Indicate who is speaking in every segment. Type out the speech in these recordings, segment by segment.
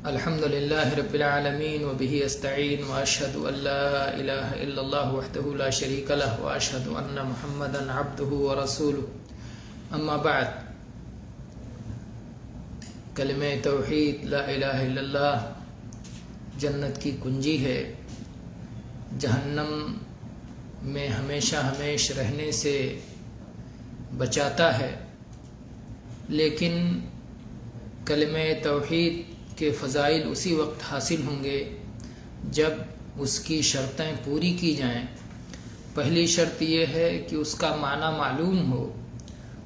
Speaker 1: الحمد للہ رب العالمین وبہ استعین واشہد ان لا الہ الا اللہ وحدہ لا شریک لہ واشہد ان محمدا عبدہ ورسولہ اما بعد۔ کلمہ توحید لا الہ الا اللہ جنت کی کنجی ہے، جہنم میں ہمیشہ ہمیش رہنے سے بچاتا ہے، لیکن کلمہ توحید کے فضائل اسی وقت حاصل ہوں گے جب اس کی شرطیں پوری کی جائیں۔ پہلی شرط یہ ہے کہ اس کا معنی معلوم ہو،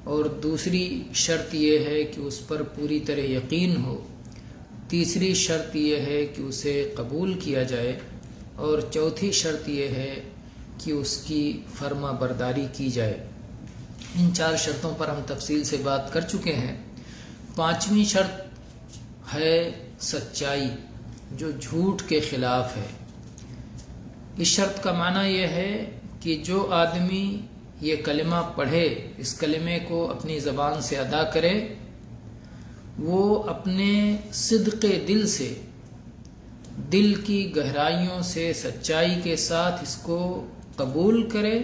Speaker 1: اور دوسری شرط یہ ہے کہ اس پر پوری طرح یقین ہو، تیسری شرط یہ ہے کہ اسے قبول کیا جائے، اور چوتھی شرط یہ ہے کہ اس کی فرما برداری کی جائے۔ ان چار شرطوں پر ہم تفصیل سے بات کر چکے ہیں۔ پانچویں شرط ہے سچائی، جو جھوٹ کے خلاف ہے۔ اس شرط کا معنی یہ ہے کہ جو آدمی یہ کلمہ پڑھے، اس کلمے کو اپنی زبان سے ادا کرے، وہ اپنے صدق دل سے، دل کی گہرائیوں سے سچائی کے ساتھ اس کو قبول کرے،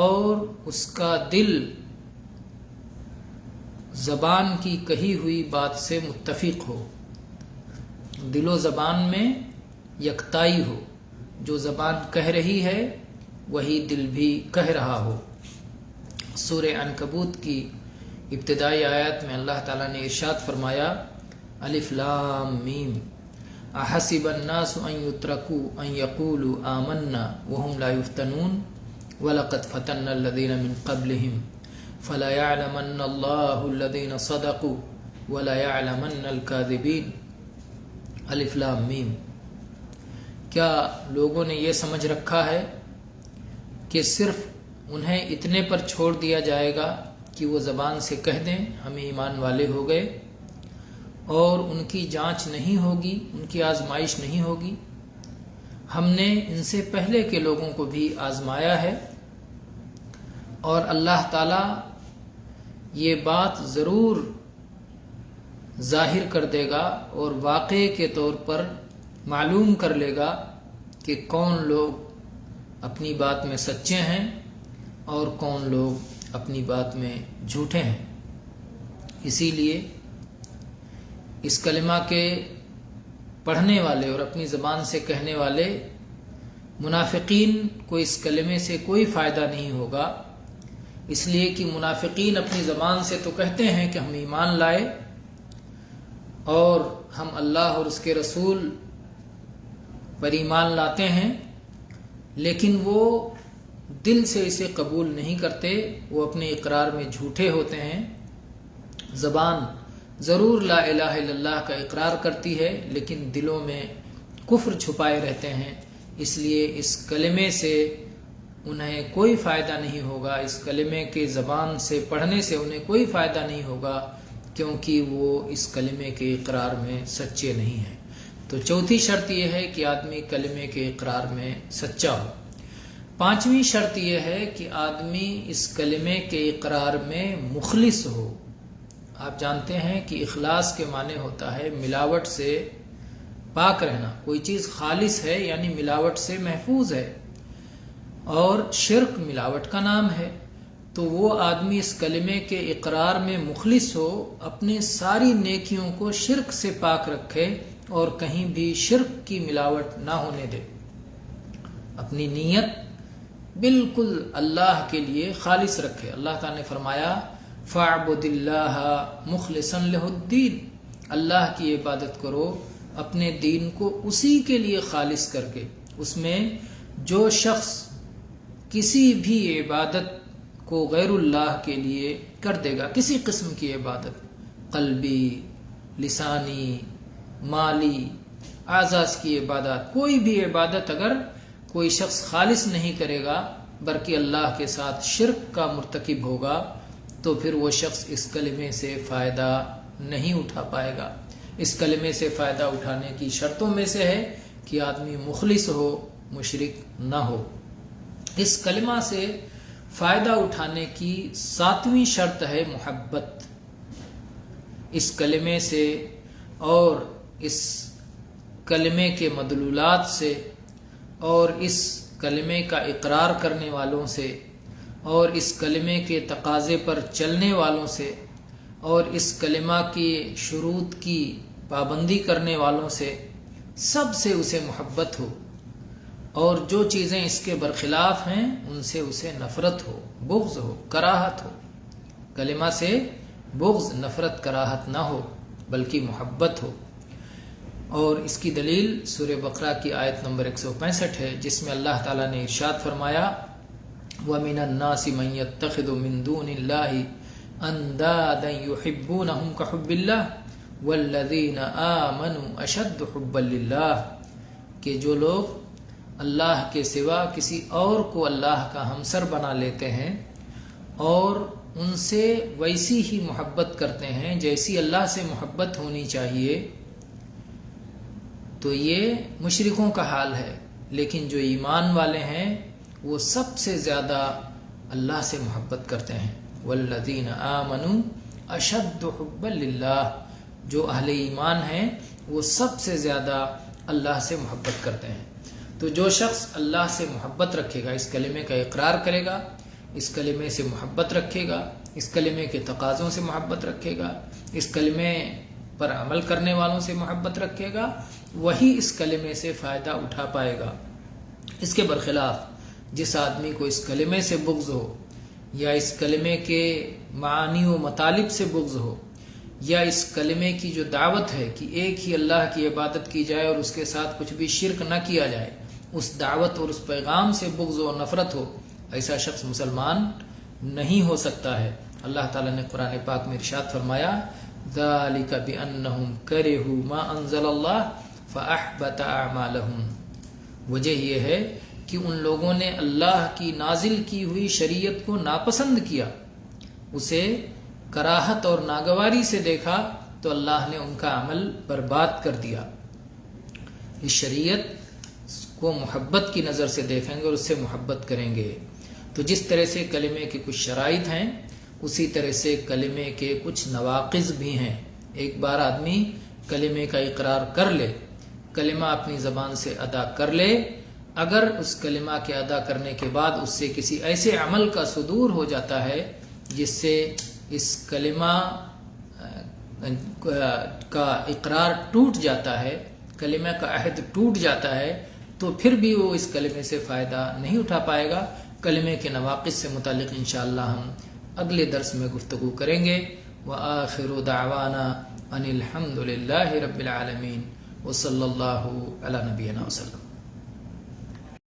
Speaker 1: اور اس کا دل زبان کی کہی ہوئی بات سے متفق ہو، دل و زبان میں یکتائی ہو، جو زبان کہہ رہی ہے وہی دل بھی کہہ رہا ہو۔ سورہ عنکبوت کی ابتدائی آیات میں اللہ تعالیٰ نے ارشاد فرمایا: الف لام میم احسب الناس ان يتركوا ان يقولوا آمنا وهم لا يفتنون ولقد فتنا الذين من قبلهم فلا يعلمن الله الذين صدقوا ولا يعلمن الكاذبين۔ الف لام میم۔ کیا لوگوں نے یہ سمجھ رکھا ہے کہ صرف انہیں اتنے پر چھوڑ دیا جائے گا کہ وہ زبان سے کہہ دیں ہم ایمان والے ہو گئے، اور ان کی جانچ نہیں ہوگی، ان کی آزمائش نہیں ہوگی؟ ہم نے ان سے پہلے کے لوگوں کو بھی آزمایا ہے، اور اللہ تعالیٰ یہ بات ضرور ظاہر کر دے گا اور واقعے کے طور پر معلوم کر لے گا کہ کون لوگ اپنی بات میں سچے ہیں اور کون لوگ اپنی بات میں جھوٹے ہیں۔ اسی لیے اس کلمہ کے پڑھنے والے اور اپنی زبان سے کہنے والے منافقین کو اس کلمے سے کوئی فائدہ نہیں ہوگا، اس لیے کہ منافقین اپنی زبان سے تو کہتے ہیں کہ ہم ایمان لائے اور ہم اللہ اور اس کے رسول پر ایمان لاتے ہیں، لیکن وہ دل سے اسے قبول نہیں کرتے، وہ اپنے اقرار میں جھوٹے ہوتے ہیں۔ زبان ضرور لا الہ الا اللہ کا اقرار کرتی ہے، لیکن دلوں میں کفر چھپائے رہتے ہیں، اس لیے اس کلمے سے انہیں کوئی فائدہ نہیں ہوگا، اس کلمے کے زبان سے پڑھنے سے انہیں کوئی فائدہ نہیں ہوگا، کیونکہ وہ اس کلمے کے اقرار میں سچے نہیں ہیں۔ تو چوتھی شرط یہ ہے کہ آدمی کلمے کے اقرار میں سچا ہو۔ پانچویں شرط یہ ہے کہ آدمی اس کلمے کے اقرار میں مخلص ہو۔ آپ جانتے ہیں کہ اخلاص کے معنی ہوتا ہے ملاوٹ سے پاک رہنا، کوئی چیز خالص ہے یعنی ملاوٹ سے محفوظ ہے، اور شرک ملاوٹ کا نام ہے۔ تو وہ آدمی اس کلمے کے اقرار میں مخلص ہو، اپنے ساری نیکیوں کو شرک سے پاک رکھے اور کہیں بھی شرک کی ملاوٹ نہ ہونے دے، اپنی نیت بالکل اللہ کے لیے خالص رکھے۔ اللہ تعالیٰ نے فرمایا فَاعْبُدِ اللَّهَ مُخْلِصًا لَهُ الدِّينَ، اللہ کی عبادت کرو اپنے دین کو اسی کے لیے خالص کر کے۔ اس میں جو شخص کسی بھی عبادت کو غیر اللہ کے لیے کر دے گا، کسی قسم کی عبادت، قلبی، لسانی، مالی، اعضاء کی عبادت، کوئی بھی عبادت اگر کوئی شخص خالص نہیں کرے گا بلکہ اللہ کے ساتھ شرک کا مرتکب ہوگا، تو پھر وہ شخص اس کلمے سے فائدہ نہیں اٹھا پائے گا۔ اس کلمے سے فائدہ اٹھانے کی شرطوں میں سے ہے کہ آدمی مخلص ہو، مشرک نہ ہو۔ اس کلمہ سے فائدہ اٹھانے کی ساتویں شرط ہے محبت۔ اس کلمے سے اور اس کلمے کے مدلولات سے اور اس کلمے کا اقرار کرنے والوں سے اور اس کلمے کے تقاضے پر چلنے والوں سے اور اس کلمہ کی شروط کی پابندی کرنے والوں سے سب سے اسے محبت ہو، اور جو چیزیں اس کے برخلاف ہیں ان سے اسے نفرت ہو، بغض ہو، کراہت ہو۔ کلمہ سے بغض، نفرت، کراہت نہ ہو بلکہ محبت ہو۔ اور اس کی دلیل سورہ بقرہ کی آیت نمبر 165 ہے، جس میں اللہ تعالیٰ نے ارشاد فرمایا وَمِنَ النَّاسِ مَن يَتَّخِذُ مِن دُونِ اللَّهِ أَندَادًا يُحِبُّونَهُمْ كَحُبِّ اللَّهِ وَالَّذِينَ آمَنُوا أَشَدُّ حُبًّا لِلَّهِ، کہ جو لوگ اللہ کے سوا کسی اور کو اللہ کا ہمسر بنا لیتے ہیں اور ان سے ویسی ہی محبت کرتے ہیں جیسی اللہ سے محبت ہونی چاہیے، تو یہ مشرکوں کا حال ہے۔ لیکن جو ایمان والے ہیں وہ سب سے زیادہ اللہ سے محبت کرتے ہیں۔ والذین آمنوا اشد حبا للہ، جو اہل ایمان ہیں وہ سب سے زیادہ اللہ سے محبت کرتے ہیں۔ تو جو شخص اللہ سے محبت رکھے گا، اس کلمے کا اقرار کرے گا، اس کلمے سے محبت رکھے گا، اس کلمے کے تقاضوں سے محبت رکھے گا، اس کلمے پر عمل کرنے والوں سے محبت رکھے گا، وہی اس کلمے سے فائدہ اٹھا پائے گا۔ اس کے برخلاف جس آدمی کو اس کلمے سے بغض ہو، یا اس کلمے کے معانی و مطالب سے بغض ہو، یا اس کلمے کی جو دعوت ہے کہ ایک ہی اللہ کی عبادت کی جائے اور اس کے ساتھ کچھ بھی شرک نہ کیا جائے، اس دعوت اور اس پیغام سے بغض و نفرت ہو، ایسا شخص مسلمان نہیں ہو سکتا ہے۔ اللہ تعالیٰ نے قرآن پاک میں ارشاد فرمایا ذَلِكَ بِأَنَّهُمْ كَرِهُوا مَا أَنزَلَ اللَّهُ فَأَحْبَطَ أَعْمَالَهُمْ، وجہ یہ ہے کہ ان لوگوں نے اللہ کی نازل کی ہوئی شریعت کو ناپسند کیا، اسے کراہت اور ناگواری سے دیکھا، تو اللہ نے ان کا عمل برباد کر دیا۔ اس شریعت کو محبت کی نظر سے دیکھیں گے اور اس سے محبت کریں گے۔ تو جس طرح سے کلمے کے کچھ شرائط ہیں، اسی طرح سے کلمے کے کچھ نواقض بھی ہیں۔ ایک بار آدمی کلمے کا اقرار کر لے، کلمہ اپنی زبان سے ادا کر لے، اگر اس کلمہ کے ادا کرنے کے بعد اس سے کسی ایسے عمل کا صدور ہو جاتا ہے جس سے اس کلمہ کا اقرار ٹوٹ جاتا ہے، کلمہ کا عہد ٹوٹ جاتا ہے، تو پھر بھی وہ اس کلمے سے فائدہ نہیں اٹھا پائے گا۔ کلمے کے نواقض سے متعلق انشاءاللہ ہم اگلے درس میں گفتگو کریں گے۔ وآخر دعوانا ان الحمد للہ رب العالمین وصلی اللہ علی نبینا وسلم۔